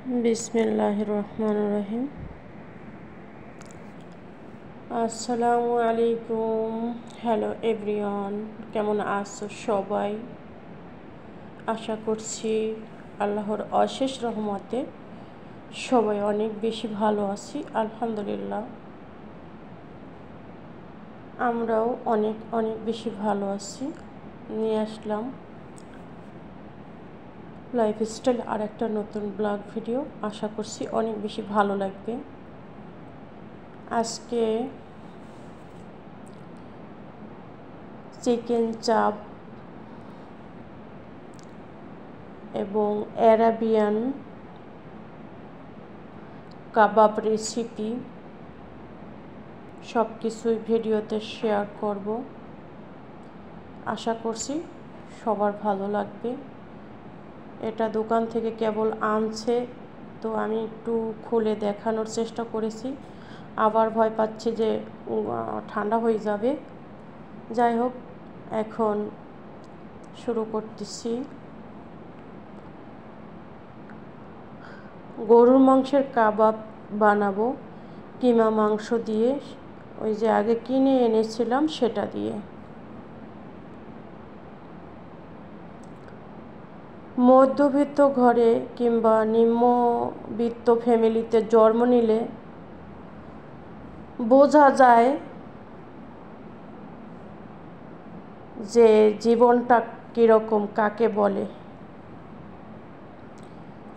বিসমিল্লাহির রহমানির রহিম। আসসালামু আলাইকুম। হ্যালো এভরিওয়ান, কেমন আছো সবাই? আশা করছি আল্লাহর অশেষ রহমতে সবাই অনেক বেশি ভালো আছি। আলহামদুলিল্লাহ, আমরাও অনেক অনেক বেশি ভালো আছি। নিয়ে আসলাম লাইফস্টাইল আর একটা নতুন ব্লগ ভিডিও। আশা করছি অনেক বেশি ভালো লাগবে। আজকে চিকেন চাপ এবং অ্যারাবিয়ান কাবাব রেসিপি সব কিছুই ভিডিওতে শেয়ার করব। আশা করছি সবার ভালো লাগবে। এটা দোকান থেকে কেবল আনছে, তো আমি একটু খুলে দেখানোর চেষ্টা করেছি। আবার ভয় পাচ্ছি যে ঠান্ডা হয়ে যাবে। যাই হোক, এখন শুরু করতেছি। গরুর মাংসের কাবাব বানাবো কিমা মাংস দিয়ে, ওই যে আগে কিনে এনেছিলাম সেটা দিয়ে। মধ্যবিত্ত ঘরে কিংবা নিম্নবিত্ত ফ্যামিলিতে জন্ম নিলে বোঝা যায় যে জীবনটা কীরকম, কাকে বলে।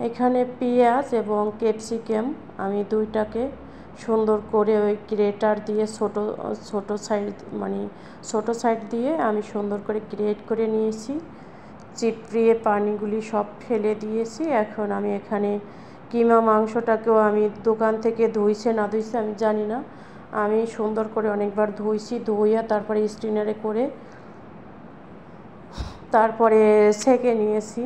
এখানে পেঁয়াজ এবং ক্যাপসিকাম আমি দুইটাকে সুন্দর করে ওই গ্রেটার দিয়ে ছোট সাইড দিয়ে আমি সুন্দর করে গ্রেট করে নিয়েছি। চিপড়িয়ে পানিগুলি সব ফেলে দিয়েছি। এখন আমি এখানে কিমা মাংসটাকেও আমি দোকান থেকে ধুইছে না ধুইছে আমি জানি না, আমি সুন্দর করে অনেকবার ধুইছি। ধুইয়া তারপরে স্ট্রেনারে করে তারপরে ছেঁকে নিয়েছি।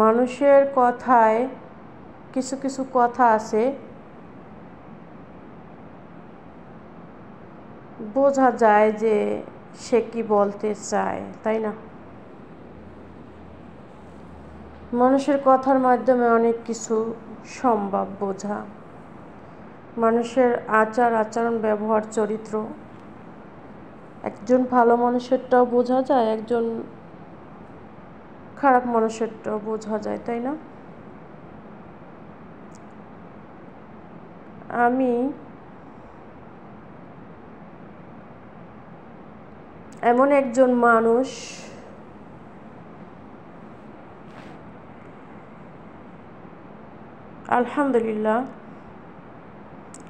মানুষের কথায় কিছু কিছু কথা আছে, বোঝা যায় যে সে কি বলতে চায়, তাই না? মানুষের কথার মাধ্যমে অনেক কিছু সম্ভব বোঝা। মানুষের আচরণ, ব্যবহার, চরিত্র, একজন ভালো মানুষেরটাও বোঝা যায়, একজন খারাপ মানুষেরটাও বোঝা যায়, তাই না? আমি এমন একজন মানুষ, আলহামদুলিল্লাহ,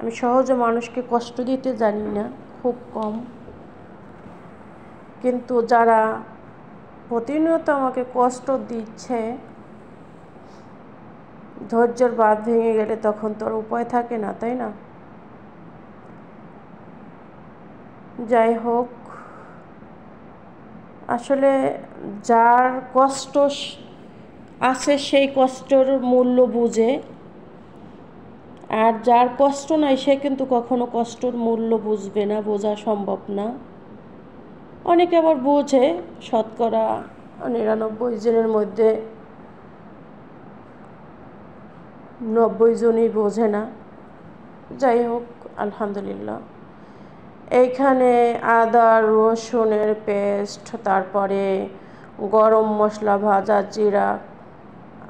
আমি সহজে মানুষকে কষ্ট দিতে জানি না, খুব কম। কিন্তু যারা প্রতিনিয়ত আমাকে কষ্ট দিচ্ছে, ধৈর্যের বাঁধ ভেঙে গেলে তখন তো আর উপায় থাকে না, তাই না? যাই হোক, আসলে যার কষ্ট আছে সেই কষ্টের মূল্য বুঝে, আর যার কষ্ট নাই সে কিন্তু কখনো কষ্টর মূল্য বুঝবে না, বোঝা সম্ভব না। অনেকে আবার বোঝে, শতকরা 99 জনের মধ্যে 90 জনই বোঝে না। যাই হোক, আলহামদুলিল্লাহ। এইখানে আদা রসুনের পেস্ট, তারপরে গরম মশলা, ভাজা জিরা,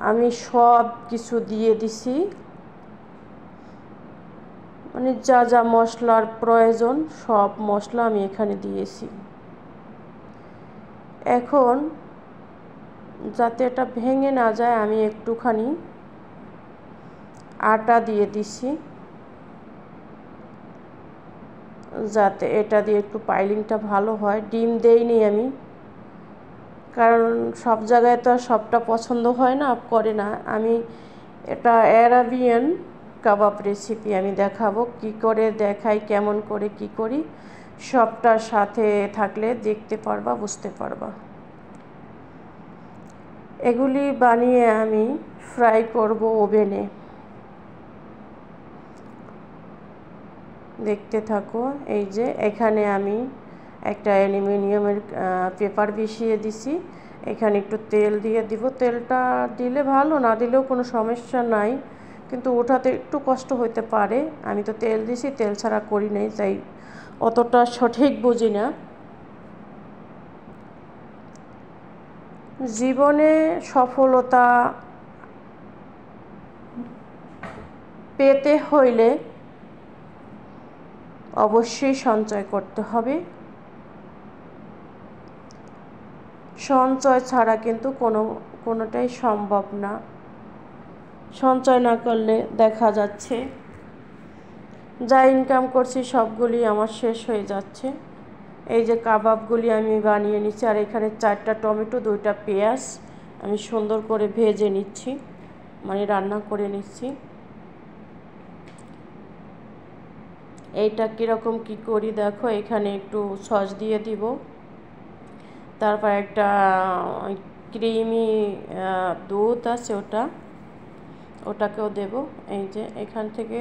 আমি সব কিছু দিয়ে দিছি। মানে যা যা মশলার প্রয়োজন সব মশলা আমি এখানে দিয়েছি। এখন যাতে এটা ভেঙে না যায় আমি একটুখানি আটা দিয়ে দিছি, যাতে এটা দিয়ে একটু পাইলিংটা ভালো হয়। ডিম দেইনি আমি, কারণ সব জায়গায় তো আর সবটা পছন্দ হয় না, করে না। আমি এটা অ্যারাবিয়ান কাবাব রেসিপি আমি দেখাবো, কি করে দেখাই, কেমন করে কি করি, সবটার সাথে থাকলে দেখতে পারবা, বুঝতে পারবা। এগুলি বানিয়ে আমি ফ্রাই করব ওভেনে। দেখতে থাকো। এই যে এখানে আমি একটা অ্যালুমিনিয়ামের পেপার বিছিয়ে দিছি। এখানে একটু তেল দিয়ে দিব। তেলটা দিলে ভালো, না দিলেও কোনো সমস্যা নাই, কিন্তু ওঠাতে একটু কষ্ট হইতে পারে। আমি তো তেল দিছি, তেল ছাড়া করি নাই, তাই অতটা সঠিক বুঝি না। জীবনে সফলতা পেতে হইলে অবশ্যই সঞ্চয় করতে হবে। সঞ্চয় ছাড়া কিন্তু কোনোটাই সম্ভব না। সঞ্চয় না করলে দেখা যাচ্ছে যা ইনকাম করছি সবগুলি আমার শেষ হয়ে যাচ্ছে। এই যে কাবাবগুলি আমি বানিয়ে নিচ্ছি, আর এখানে 4টা টমেটো, 2টা পেঁয়াজ আমি সুন্দর করে ভেজে নিচ্ছি, মানে রান্না করে নিচ্ছি। এইটা কীরকম কি করি দেখো, এখানে একটু সস দিয়ে দিব, তারপর একটা ক্রিমি দুধ আছে ওটাকেও দেব। এই যে এখান থেকে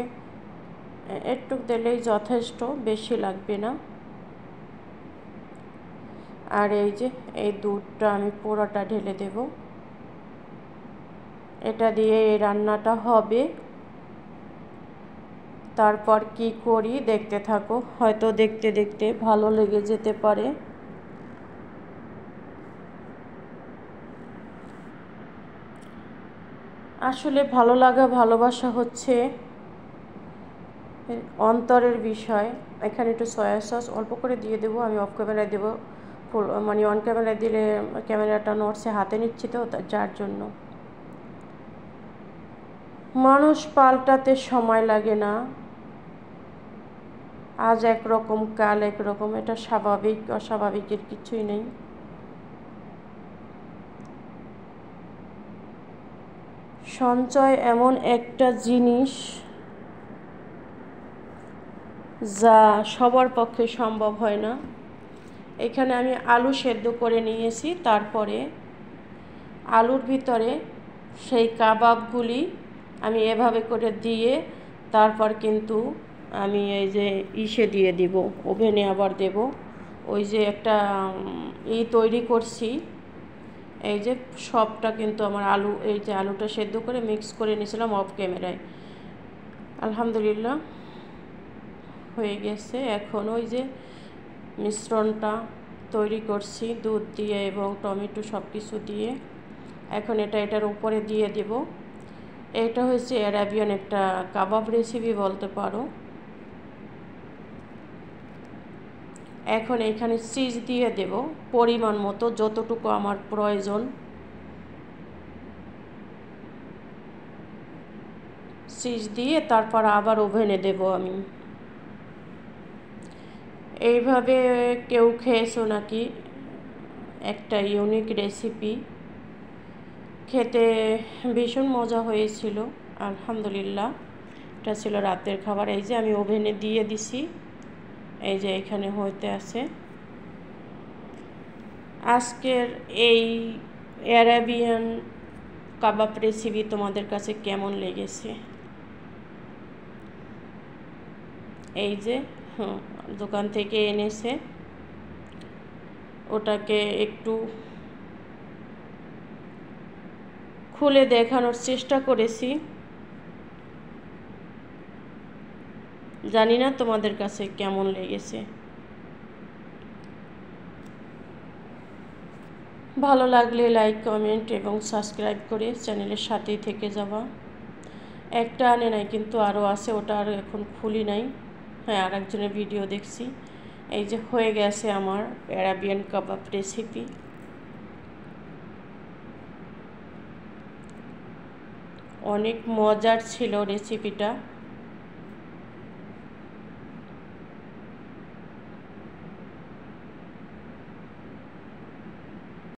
একটু দিলেই যথেষ্ট, বেশি লাগবে না। আর এই যে এই দুধটা আমি পুরোটা ঢেলে দেব। এটা দিয়ে এই রান্নাটা হবে। তারপর কি করি দেখতে থাকো, হয়তো দেখতে দেখতে ভালো লেগে যেতে পারে। আসলে ভালো লাগা, ভালোবাসা হচ্ছে অন্তরের বিষয়। এখানে একটু সয়া সস অল্প করে দিয়ে দেবো, আমি অফ ক্যামেরায় দেবো, মানে অন ক্যামেরায় দিলে ক্যামেরাটা নড়ছে, হাতে নিচ্ছি তো, যার জন্য। মানুষ পাল্টাতে সময় লাগে না, আজ একরকম কাল একরকম, এটা স্বাভাবিক, অস্বাভাবিকের কিছুই নেই। সঞ্চয় এমন একটা জিনিস যা সবার পক্ষে সম্ভব হয় না। এখানে আমি আলু সেদ্ধ করে নিয়েছি, তারপরে আলুর ভিতরে সেই কাবাবগুলি আমি এভাবে করে দিয়ে তারপর কিন্তু আমি এই যে ইসে দিয়ে দিব, ওভেনে আবার দেব। ওই যে একটা তৈরি করছি, এই যে সবটা কিন্তু আমার আলু, এই যে আলুটা সেদ্ধ করে মিক্স করে নিয়েছিলাম অফ ক্যামেরায়, আলহামদুলিল্লাহ হয়ে গেছে। এখন ওই যে মিশ্রণটা তৈরি করছি দুধ দিয়ে এবং টমেটো সব কিছু দিয়ে, এখন এটার উপরে দিয়ে দেব। এটা হচ্ছে অ্যারাবিয়ান একটা কাবাব রেসিপি বলতে পারো। এখন এখানে চিজ দিয়ে দেব পরিমাণ মতো, যতটুকু আমার প্রয়োজন। চিজ দিয়ে তারপর আবার ওভেনে দেব আমি। এইভাবে কেউ খেয়েছো নাকি? একটা ইউনিক রেসিপি, খেতে ভীষণ মজা হয়েছিল, আলহামদুলিল্লাহ। এটা ছিল রাতের খাবার। এই যে আমি ওভেনে দিয়ে দিছি, এই যে এখানে হইতে আছে। আজকের এই অ্যারাবিয়ান কাবাব রেসিপি তোমাদের কাছে কেমন লেগেছে? এই যে দোকান থেকে এনেছে, ওটাকে একটু খুলে দেখানোর চেষ্টা করেছি। জানি না তোমাদের কাছে কেমন লেগেছে। ভালো লাগলে লাইক, কমেন্ট এবং সাবস্ক্রাইব করে চ্যানেলের সাথেই থেকে যাওয়া। একটা আনে নাই, কিন্তু আরও আছে, ওটা আর এখন খুলি নাই। হ্যাঁ, আর একজনের ভিডিও দেখছি। এই যে হয়ে গেছে আমার অ্যারাবিয়ান কাবাব রেসিপি। অনেক মজার ছিল রেসিপিটা।